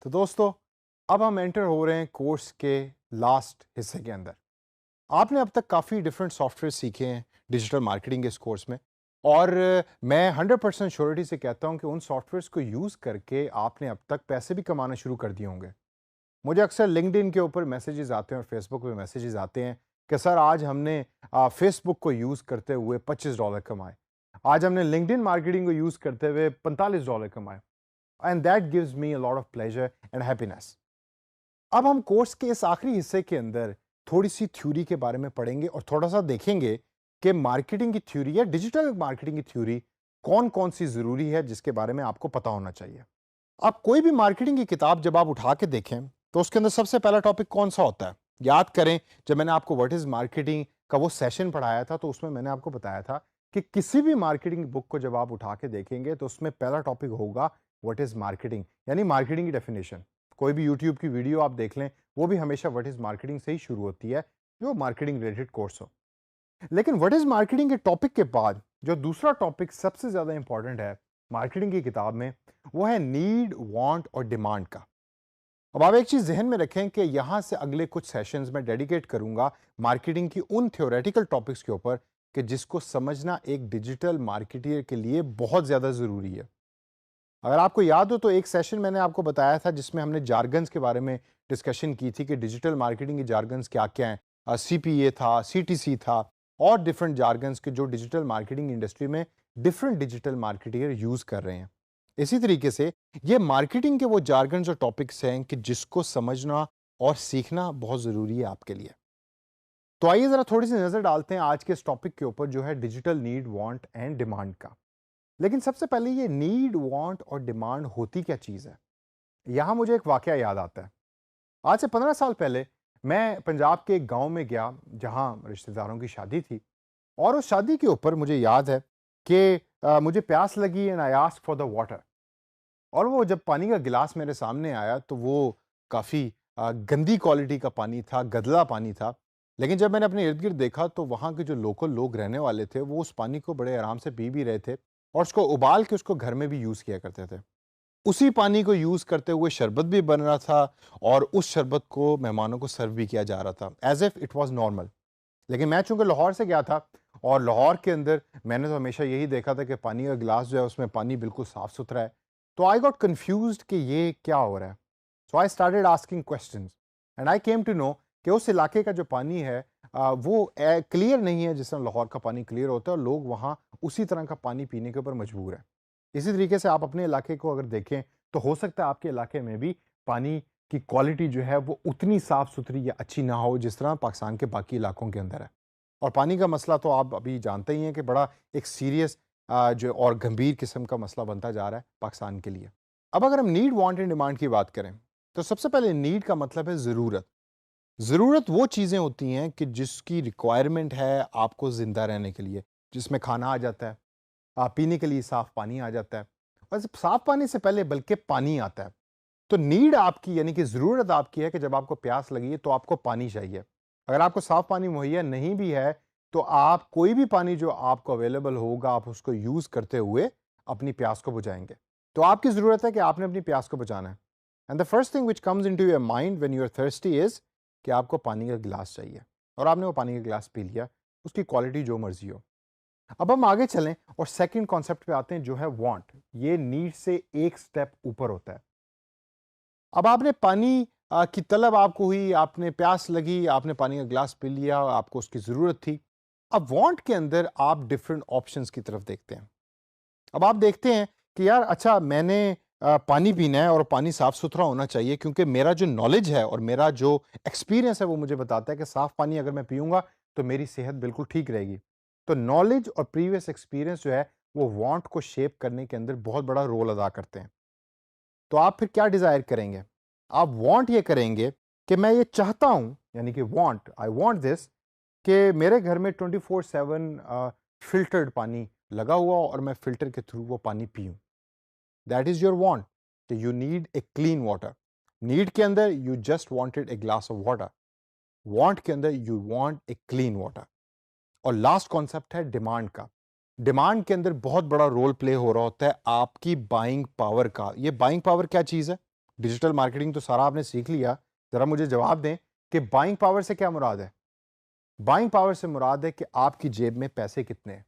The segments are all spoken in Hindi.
तो दोस्तों, अब हम एंटर हो रहे हैं कोर्स के लास्ट हिस्से के अंदर। आपने अब तक काफ़ी डिफरेंट सॉफ्टवेयर सीखे हैं डिजिटल मार्केटिंग के इस कोर्स में, और मैं 100% श्योरिटी से कहता हूं कि उन सॉफ्टवेयर्स को यूज़ करके आपने अब तक पैसे भी कमाना शुरू कर दिए होंगे। मुझे अक्सर लिंक्डइन के ऊपर मैसेजेस आते हैं और फेसबुक पे मैसेजेस आते हैं कि सर आज हमने फेसबुक को यूज़ करते हुए $25 कमाए, आज हमने लिंक्डइन मार्केटिंग को यूज़ करते हुए $45 कमाए, and that gives me a lot of pleasure and happiness. अब हम कोर्स के इस आखिरी हिस्से के अंदर थोड़ी सी थ्योरी के बारे में पढ़ेंगे और थोड़ा सा देखेंगे कि मार्केटिंग की थ्योरी या डिजिटल मार्केटिंग की थ्योरी कौन कौन सी जरूरी है जिसके बारे में आपको पता होना चाहिए। आप कोई भी मार्केटिंग की किताब जब आप उठा के देखें तो उसके अंदर सबसे पहला टॉपिक कौन सा होता है? याद करें, जब मैंने आपको व्हाट इज मार्केटिंग का वो सेशन पढ़ाया था तो उसमें मैंने आपको बताया था कि किसी भी मार्केटिंग बुक को जब आप उठा के देखेंगे तो उसमें पहला टॉपिक होगा व्हाट इज मार्केटिंग, यानी मार्केटिंग की डेफिनेशन। कोई भी यूट्यूब की वीडियो आप देख लें, वो भी हमेशा व्हाट इज मार्केटिंग से ही शुरू होती है, जो मार्केटिंग रिलेटेड कोर्स हो। लेकिन व्हाट इज मार्केटिंग के टॉपिक के बाद जो दूसरा टॉपिक सबसे ज्यादा इंपॉर्टेंट है मार्केटिंग की किताब में, वो है नीड, वांट और डिमांड का। अब आप एक चीज जहन में रखें कि यहां से अगले कुछ सेशंस में डेडिकेट करूंगा मार्केटिंग की उन थ्योरेटिकल टॉपिक्स के ऊपर कि जिसको समझना एक डिजिटल मार्केटियर के लिए बहुत ज्यादा जरूरी है। अगर आपको याद हो तो एक सेशन मैंने आपको बताया था जिसमें हमने जार्गन्स के बारे में डिस्कशन की थी कि डिजिटल मार्केटिंग के जार्गन्स क्या क्या हैं। सीपीए था, सीटीसी था, और डिफरेंट जार्गन्स के जो डिजिटल मार्केटिंग इंडस्ट्री में डिफरेंट डिजिटल मार्केटियर यूज कर रहे हैं। इसी तरीके से ये मार्केटिंग के वो जार्गन्स और टॉपिक्स हैं कि जिसको समझना और सीखना बहुत जरूरी है आपके लिए। तो आइए जरा थोड़ी सी नजर डालते हैं आज के इस टॉपिक के ऊपर जो है digital need, want and demand का। लेकिन सबसे पहले ये नीड, वांट और डिमांड होती क्या चीज है? यहां मुझे एक वाकया याद आता है। आज से 15 साल पहले मैं पंजाब के एक गांव में गया जहां रिश्तेदारों की शादी थी, और उस शादी के ऊपर मुझे याद है कि मुझे प्यास लगी and I asked for the water. और वो जब पानी का गिलास मेरे सामने आया तो वो काफ़ी गंदी क्वालिटी का पानी था, गदला पानी था। लेकिन जब मैंने अपने इर्द-गिर्द देखा तो वहाँ के जो लोकल लोग रहने वाले थे, वो उस पानी को बड़े आराम से पी भी रहे थे और उसको उबाल के उसको घर में भी यूज़ किया करते थे। उसी पानी को यूज़ करते हुए शरबत भी बन रहा था और उस शरबत को मेहमानों को सर्व भी किया जा रहा था, as if it was normal. लेकिन मैं चूँकि लाहौर से गया था और लाहौर के अंदर मैंने तो हमेशा यही देखा था कि पानी का गिलास जो है उसमें पानी बिल्कुल साफ-सुथरा है। तो आई गॉट कन्फ्यूज्ड कि ये क्या हो रहा है? So I started asking questions and I came to know कि उस इलाके का जो पानी है वो क्लियर नहीं है जिस तरह लाहौर का पानी क्लियर होता है, और लोग वहाँ उसी तरह का पानी पीने के ऊपर मजबूर हैं। इसी तरीके से आप अपने इलाके को अगर देखें तो हो सकता है आपके इलाके में भी पानी की क्वालिटी जो है वो उतनी साफ-सुथरी या अच्छी ना हो जिस तरह पाकिस्तान के बाकी इलाकों के अंदर है। और पानी का मसला तो आप अभी जानते ही हैं कि बड़ा एक सीरियस जो और गंभीर किस्म का मसला बनता जा रहा है पाकिस्तान के लिए। अब अगर हम नीड, वांट एंड डिमांड की बात करें तो सबसे पहले नीड का मतलब है ज़रूरत। ज़रूरत वो चीज़ें होती हैं कि जिसकी रिक्वायरमेंट है आपको ज़िंदा रहने के लिए, जिसमें खाना आ जाता है, पीने के लिए साफ़ पानी आ जाता है, और साफ़ पानी से पहले बल्कि पानी आता है। तो नीड आपकी यानी कि ज़रूरत आपकी है कि जब आपको प्यास लगी है तो आपको पानी चाहिए। अगर आपको साफ़ पानी मुहैया नहीं भी है तो आप कोई भी पानी जो आपको अवेलेबल होगा आप उसको यूज़ करते हुए अपनी प्यास को बुझाएँगे। तो आपकी ज़रूरत है कि आपने अपनी प्यास को बुझाना है। And the first thing which comes into your mind when you are thirsty is कि आपको पानी का गिलास चाहिए, और आपने वो पानी का गिलास पी लिया, उसकी क्वालिटी जो मर्ज़ी हो। अब हम आगे चलें और सेकंड कॉन्सेप्ट पे आते हैं जो है वांट। ये नीड से एक स्टेप ऊपर होता है। अब आपने पानी की तलब आपको हुई, आपने प्यास लगी, आपने पानी का ग्लास पी लिया, आपको उसकी ज़रूरत थी। अब वांट के अंदर आप डिफरेंट ऑप्शंस की तरफ देखते हैं। अब आप देखते हैं कि यार अच्छा मैंने पानी पीना है और पानी साफ-सुथरा होना चाहिए क्योंकि मेरा जो नॉलेज है और मेरा जो एक्सपीरियंस है वो मुझे बताता है कि साफ पानी अगर मैं पीऊँगा तो मेरी सेहत बिल्कुल ठीक रहेगी। तो नॉलेज और प्रीवियस एक्सपीरियंस जो है वो वांट को शेप करने के अंदर बहुत बड़ा रोल अदा करते हैं। तो आप फिर क्या डिजायर करेंगे? आप वांट ये करेंगे कि मैं ये चाहता हूं, यानी कि वांट, आई वांट दिस, कि मेरे घर में 24/7 फिल्टर्ड पानी लगा हुआ हो और मैं फिल्टर के थ्रू वो पानी पीऊं। दैट इज योर वांट, कि you need a clean water. Need के अंदर you just wanted a glass of water, want के अंदर you want a clean water. और लास्ट कॉन्सेप्ट है डिमांड का। डिमांड के अंदर बहुत बड़ा रोल प्ले हो रहा होता है आपकी बाइंग पावर का। ये बाइंग पावर क्या चीज है? डिजिटल मार्केटिंग तो सारा आपने सीख लिया, ज़रा मुझे जवाब दें कि बाइंग पावर से क्या मुराद है? बाइंग पावर से मुराद है कि आपकी जेब में पैसे कितने हैं।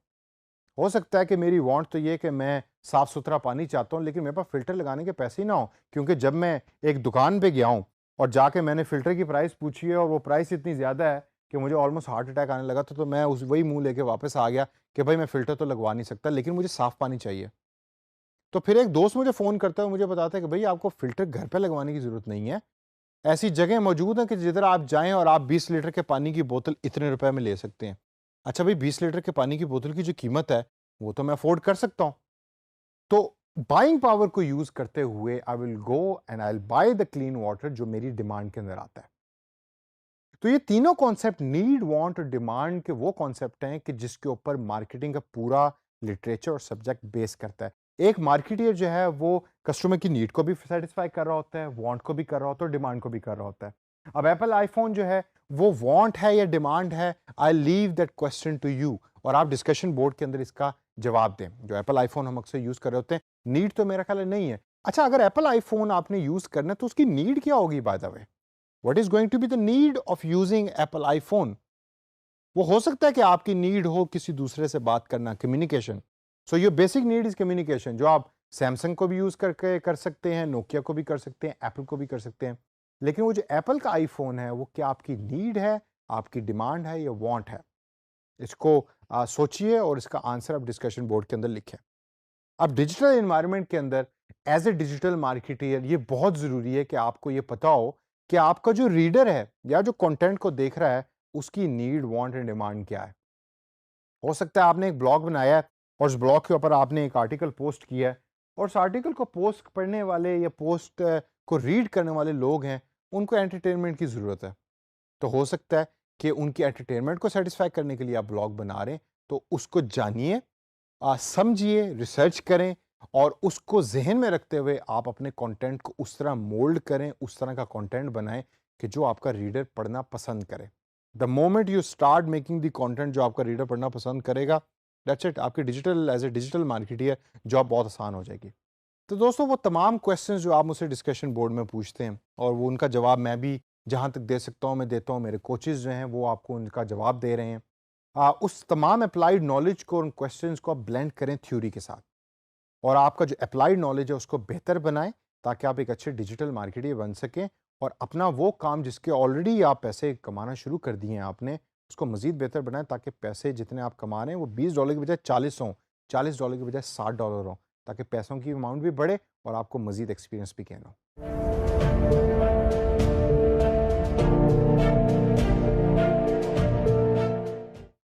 हो सकता है कि मेरी वांट तो ये कि मैं साफ-सुथरा पानी चाहता हूँ, लेकिन मेरे पास फ़िल्टर लगाने के पैसे ही ना हों, क्योंकि जब मैं एक दुकान पे गया हूँ और जाके मैंने फ़िल्टर की प्राइस पूछी है और वो प्राइस इतनी ज़्यादा है कि मुझे ऑलमोस्ट हार्ट अटैक आने लगा था, तो मैं उस वही मुँह लेके वापस आ गया कि भाई मैं फ़िल्टर तो लगवा नहीं सकता, लेकिन मुझे साफ़ पानी चाहिए। तो फिर एक दोस्त मुझे फ़ोन करता है और मुझे बताता है कि भई आपको फ़िल्टर घर पे लगवाने की ज़रूरत नहीं है। ऐसी जगह मौजूद हैं कि जिधर आप जाएँ और आप 20 लीटर के पानी की बोतल इतने रुपए में ले सकते हैं। अच्छा भई 20 लीटर के पानी की बोतल की जो कीमत है, वो तो मैं अफ़ोर्ड कर सकता हूँ। तो बाइंग पावर को यूज़ करते हुए I will go and I will by the clean water जो मेरी डिमांड के अंदर आता है। तो ये तीनों कॉन्सेप्ट नीड, वांट और डिमांड के वो कॉन्सेप्ट हैं कि जिसके ऊपर मार्केटिंग का पूरा लिटरेचर और सब्जेक्ट बेस करता है। एक मार्केटियर जो है वो कस्टमर की नीड को भी सैटिस्फाई कर रहा होता है, वांट को भी कर रहा होता है और डिमांड को भी कर रहा होता है। अब एप्पल आईफ़ोन जो है वो वांट है या डिमांड है, I leave that question to you और आप डिस्कशन बोर्ड के अंदर इसका जवाब दें। जो एप्पल आईफ़ोन हम अक्सर यूज़ कर रहे होते हैं, नीड तो मेरा ख्याल है नहीं है। अच्छा अगर एप्पल आईफ़ोन आपने यूज़ करना है तो उसकी नीड क्या होगी by the way? What is going to be the need of using Apple iPhone? वो हो सकता है कि आपकी नीड हो किसी दूसरे से बात करना, communication. So your basic need is communication, जो आप सैमसंग को भी यूज करके कर सकते हैं, नोकिया को भी कर सकते हैं, एप्पल को भी कर सकते हैं। लेकिन वो जो एप्पल का आईफोन है वो क्या आपकी नीड है, आपकी डिमांड है या वांट है? इसको सोचिए और इसका आंसर आप डिस्कशन बोर्ड के अंदर लिखें। अब डिजिटल एनवायरनमेंट के अंदर एज ए डिजिटल मार्केटियर ये बहुत ज़रूरी है कि आपको ये पता हो कि आपका जो रीडर है या जो कंटेंट को देख रहा है उसकी नीड, वांट एंड डिमांड क्या है। हो सकता है आपने एक ब्लॉग बनाया है और उस ब्लॉग के ऊपर आपने एक आर्टिकल पोस्ट किया है और उस आर्टिकल को पोस्ट पढ़ने वाले या पोस्ट को रीड करने वाले लोग हैं, उनको एंटरटेनमेंट की ज़रूरत है। तो हो सकता है कि उनकी एंटरटेनमेंट को सेटिस्फाई करने के लिए आप ब्लॉग बना रहे हैं, तो उसको जानिए, समझिए, रिसर्च करें और उसको ज़हन में रखते हुए आप अपने कंटेंट को उस तरह मोल्ड करें, उस तरह का कंटेंट बनाएँ कि जो आपका रीडर पढ़ना पसंद करे। The moment you start making the content जो आपका रीडर पढ़ना पसंद करेगा, दैट्स इट, आपकी digital as a digital marketeer job बहुत आसान हो जाएगी। तो दोस्तों वो तमाम क्वेश्चंस जो आप मुझसे डिस्कशन बोर्ड में पूछते हैं और वो उनका जवाब मैं भी जहाँ तक दे सकता हूँ मैं देता हूँ, मेरे कोचेज़ जो हैं वो आपको उनका जवाब दे रहे हैं। उस तमाम अप्लाइड नॉलेज को, उन क्वेश्चंस को आप ब्लेंड करें थ्योरी के साथ और आपका जो अप्लाइड नॉलेज है उसको बेहतर बनाएं ताकि आप एक अच्छे डिजिटल मार्केटर बन सकें और अपना वो काम जिसके ऑलरेडी आप पैसे कमाना शुरू कर दिए हैं आपने, उसको मज़ीद बेहतर बनाएं ताकि पैसे जितने आप कमा रहे हैं वो $20 की बजाय 40 हों, $40 की बजाय $60 हों, ताकि पैसों की अमाउंट भी बढ़े और आपको मज़ीद एक्सपीरियंस भी गेन हो।